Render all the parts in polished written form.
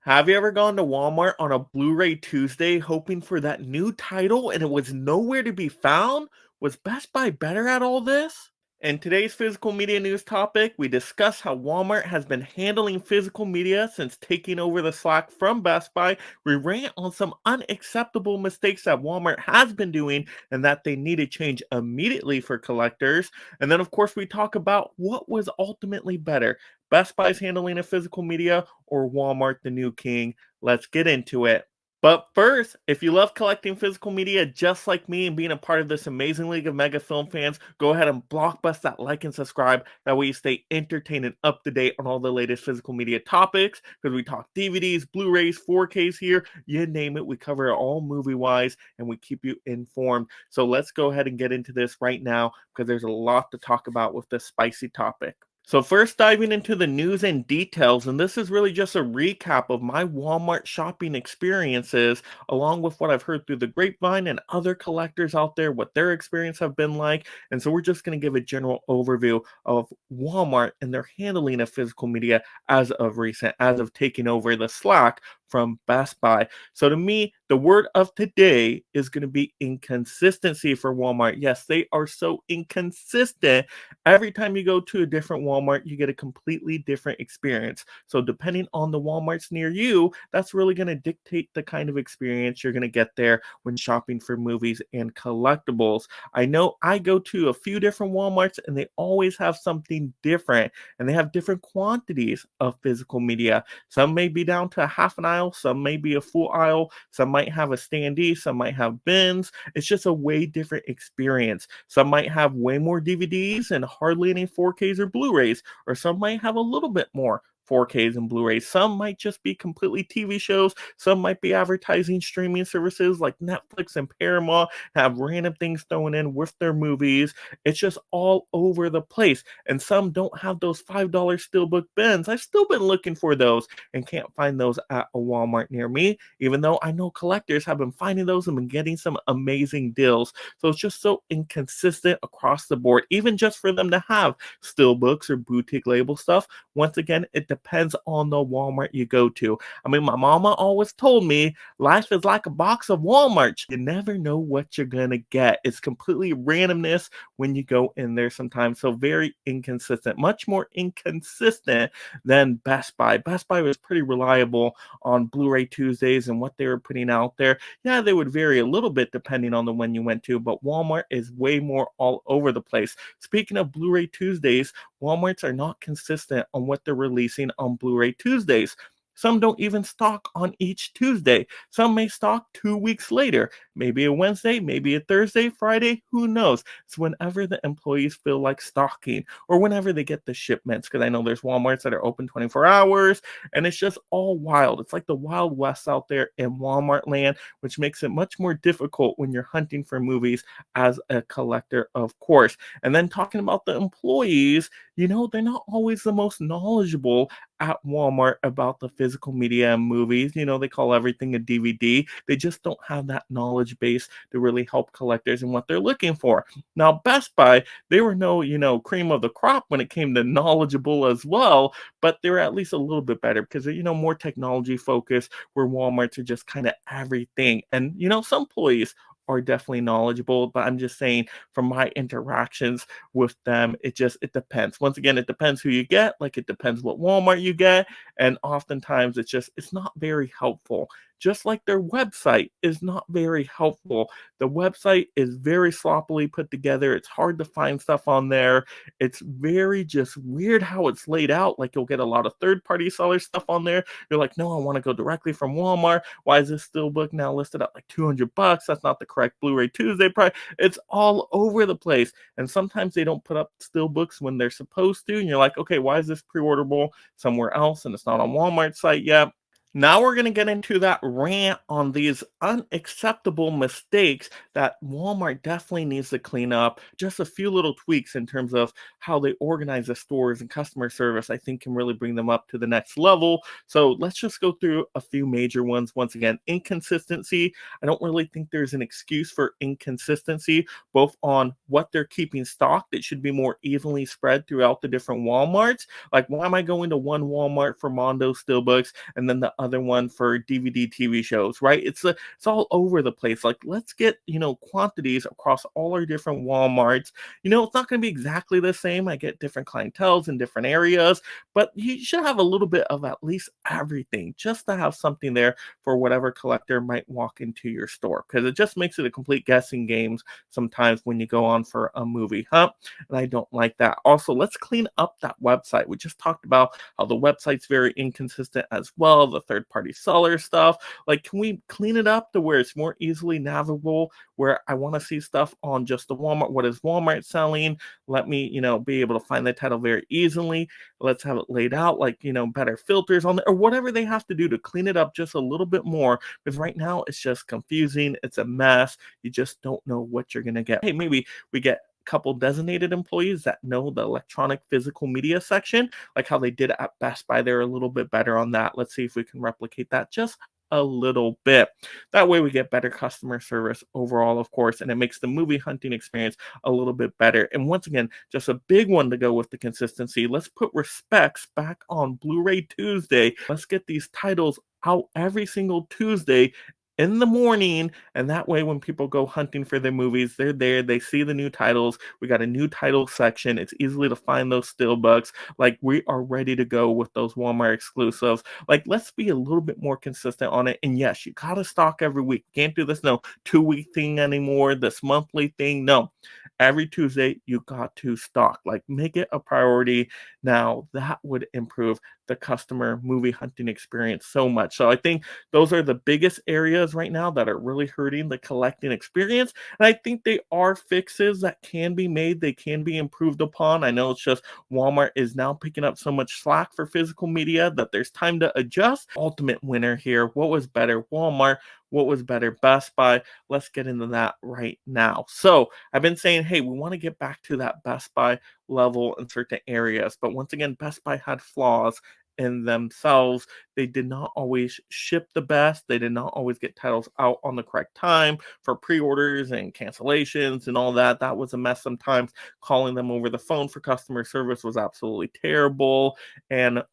Have you ever gone to Walmart on a Blu-ray Tuesday hoping for that new title and it was nowhere to be found? Was Best Buy better at all this? In today's physical media news topic, we discuss how Walmart has been handling physical media since taking over the slack from Best Buy. We rant on some unacceptable mistakes that Walmart has been doing and that they need to change immediately for collectors. And then, of course, we talk about what was ultimately better, Best Buy's handling of physical media or Walmart the new king. Let's get into it. But first, if you love collecting physical media just like me and being a part of this amazing league of mega film fans, go ahead and blockbust that like and subscribe. That way you stay entertained and up to date on all the latest physical media topics, because we talk DVDs, Blu-rays, 4Ks here, you name it. We cover it all movie-wise and we keep you informed. So let's go ahead and get into this right now because there's a lot to talk about with this spicy topic. So first diving into the news and details, and this is really just a recap of my Walmart shopping experiences, along with what I've heard through the grapevine and other collectors out there, what their experience have been like. And so we're just going to give a general overview of Walmart and their handling of physical media as of recent, as of taking over the slack from Best Buy. So to me, the word of today is going to be inconsistency for Walmart. Yes, they are so inconsistent. Every time you go to a different Walmart, you get a completely different experience. So depending on the Walmarts near you, that's really going to dictate the kind of experience you're going to get there when shopping for movies and collectibles. I know I go to a few different Walmarts and they always have something different, and they have different quantities of physical media. Some may be down to a half an aisle, some may be a full aisle, some might have a standee, some might have bins. It's just a way different experience. Some might have way more DVDs and hardly any 4Ks or Blu-rays, or some might have a little bit more 4Ks and Blu-rays. Some might just be completely TV shows. Some might be advertising streaming services like Netflix and Paramount, have random things thrown in with their movies. It's just all over the place. And some don't have those $5 steelbook bins. I've still been looking for those and can't find those at a Walmart near me, even though I know collectors have been finding those and been getting some amazing deals. So it's just so inconsistent across the board, even just for them to have steelbooks or boutique label stuff. Once again, it depends on the Walmart you go to. I mean, my mama always told me life is like a box of Walmarts. You never know what you're going to get. It's completely randomness when you go in there sometimes. So very inconsistent, much more inconsistent than Best Buy. Best Buy was pretty reliable on Blu-ray Tuesdays and what they were putting out there. Yeah, they would vary a little bit depending on the one you went to, but Walmart is way more all over the place. Speaking of Blu-ray Tuesdays, Walmarts are not consistent on what they're releasing on Blu-ray Tuesdays. Some don't even stock on each Tuesday. Some may stock 2 weeks later. Maybe a Wednesday, maybe a Thursday, Friday, who knows? It's whenever the employees feel like stocking or whenever they get the shipments. Because I know there's Walmarts that are open 24 hours and it's just all wild. It's like the Wild West out there in Walmart land, which makes it much more difficult when you're hunting for movies as a collector, of course. And then talking about the employees, they're not always the most knowledgeable at Walmart about the physical media and movies. They call everything a DVD. They just don't have that knowledge base to really help collectors and what they're looking for. Now, Best Buy, they were no, cream of the crop when it came to knowledgeable as well, but they were at least a little bit better because they're, more technology focused, where Walmarts are just kind of everything. And, some employees are definitely knowledgeable, but I'm just saying from my interactions with them, it depends. Once again, it depends who you get, like it depends what Walmart you get, and oftentimes it's not very helpful. Just like their website is not very helpful. The website is very sloppily put together. It's hard to find stuff on there. It's very just weird how it's laid out. Like, you'll get a lot of third-party seller stuff on there. You're like, no, I want to go directly from Walmart. Why is this steelbook now listed at like $200? That's not the correct Blu-ray Tuesday price. It's all over the place. And sometimes they don't put up steelbooks when they're supposed to. And you're like, okay, why is this pre-orderable somewhere else and it's not on Walmart's site yet? Now we're going to get into that rant on these unacceptable mistakes that Walmart definitely needs to clean up. Just a few little tweaks in terms of how they organize the stores and customer service, I think, can really bring them up to the next level. So let's just go through a few major ones. Once again, inconsistency. I don't really think there's an excuse for inconsistency, both on what they're keeping stocked. It should be more evenly spread throughout the different Walmarts. Like, why am I going to one Walmart for Mondo Steelbooks and then the other one for DVD TV shows, right? It's all over the place. Like, let's get, quantities across all our different Walmarts. It's not going to be exactly the same. I get different clientels in different areas, but you should have a little bit of at least everything just to have something there for whatever collector might walk into your store, because it just makes it a complete guessing game sometimes when you go on for a movie hunt, and I don't like that. Also, let's clean up that website. We just talked about how the website's very inconsistent as well, the third-party seller stuff. Like, can we clean it up to where it's more easily navigable, where I want to see stuff on just the Walmart, what is Walmart selling? Let me, be able to find the title very easily. Let's have it laid out, like, better filters on it, or whatever they have to do to clean it up just a little bit more, because right now it's just confusing. It's a mess. You just don't know what you're going to get. Hey, maybe we get a couple designated employees that know the electronic physical media section, like how they did at Best Buy. They're a little bit better on that. Let's see if we can replicate that just a little bit. That way we get better customer service overall, of course, and it makes the movie hunting experience a little bit better. And once again, just a big one to go with the consistency. Let's put respects back on Blu-ray Tuesday. Let's get these titles out every single Tuesday in the morning, and that way when people go hunting for their movies, they're there, they see the new titles. We got a new title section. It's easily to find those steelbooks. Like, we are ready to go with those Walmart exclusives. Like, let's be a little bit more consistent on it. And yes, you gotta stock every week. Can't do this 2-week thing anymore, this monthly thing. No, every Tuesday you got to stock. Like, make it a priority. Now that would improve the customer movie hunting experience so much. So I think those are the biggest areas right now that are really hurting the collecting experience. And I think they are fixes that can be made. They can be improved upon. I know it's just Walmart is now picking up so much slack for physical media that there's time to adjust. Ultimate winner here. What was better, Walmart? What was better, Best Buy? Let's get into that right now. So I've been saying, hey, we want to get back to that Best Buy level in certain areas. But once again, Best Buy had flaws in themselves. They did not always ship the best. They did not always get titles out on the correct time for pre-orders and cancellations and all that. That was a mess sometimes. Calling them over the phone for customer service was absolutely terrible. And,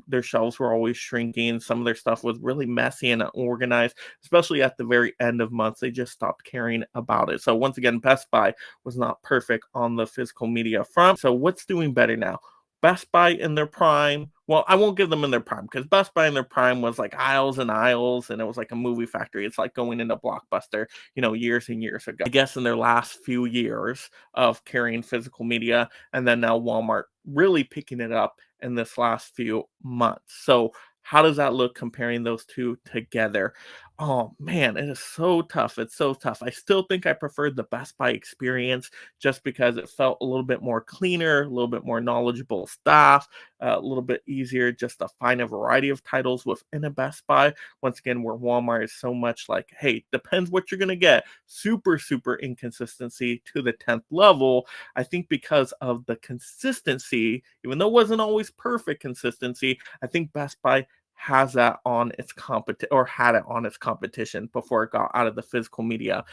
their shelves were always shrinking. Some of their stuff was really messy and unorganized, especially at the very end of months. They just stopped caring about it. So once again, Best Buy was not perfect on the physical media front. So what's doing better now? Best Buy in their prime. Well, I won't give them in their prime, because Best Buy in their prime was like aisles and aisles, and it was like a movie factory. It's like going into Blockbuster, years and years ago. I guess in their last few years of carrying physical media, and then now Walmart really picking it up in this last few months. So how does that look comparing those two together? Oh man, it is so tough. It's so tough. I still think I preferred the Best Buy experience just because it felt a little bit more cleaner, a little bit more knowledgeable staff, a little bit easier just to find a variety of titles within a Best Buy. Once again, where Walmart is so much like, hey, depends what you're going to get. Super, super inconsistency to the 10th level. I think because of the consistency, even though it wasn't always perfect consistency, I think Best Buy has that on its had it on its competition before it got out of the physical media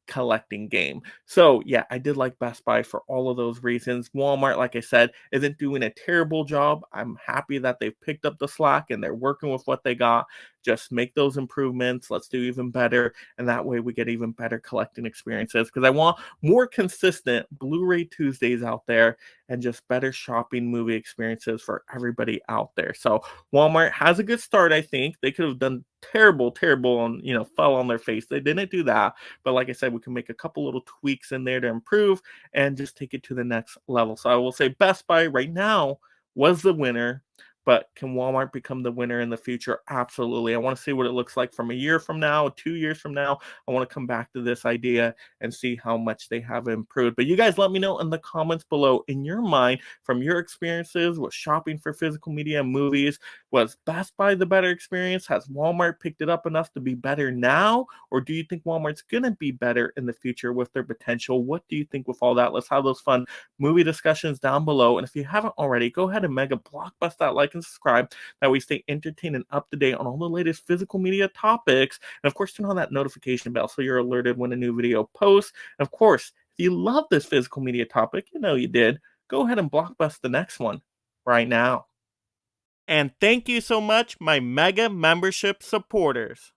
collecting game. So yeah, I did like Best Buy for all of those reasons. Walmart, like I said, isn't doing a terrible job. I'm happy that they've picked up the slack and they're working with what they got. Just make those improvements. Let's do even better. And that way we get even better collecting experiences, because I want more consistent Blu-ray Tuesdays out there and just better shopping movie experiences for everybody out there. So Walmart has a good start, I think. They could have done terrible, terrible and, fell on their face. They didn't do that. But like I said, we can make a couple little tweaks in there to improve and just take it to the next level. So I will say Best Buy right now was the winner. But can Walmart become the winner in the future? Absolutely. I want to see what it looks like from a year from now, 2 years from now. I want to come back to this idea and see how much they have improved. But you guys let me know in the comments below, in your mind, from your experiences with shopping for physical media and movies, was Best Buy the better experience? Has Walmart picked it up enough to be better now? Or do you think Walmart's going to be better in the future with their potential? What do you think with all that? Let's have those fun movie discussions down below. And if you haven't already, go ahead and mega blockbuster that like and subscribe. That way you stay entertained and up to date on all the latest physical media topics. And of course, turn on that notification bell so you're alerted when a new video posts. And of course, if you love this physical media topic, you did, go ahead and blockbuster the next one right now. And thank you so much, my mega membership supporters.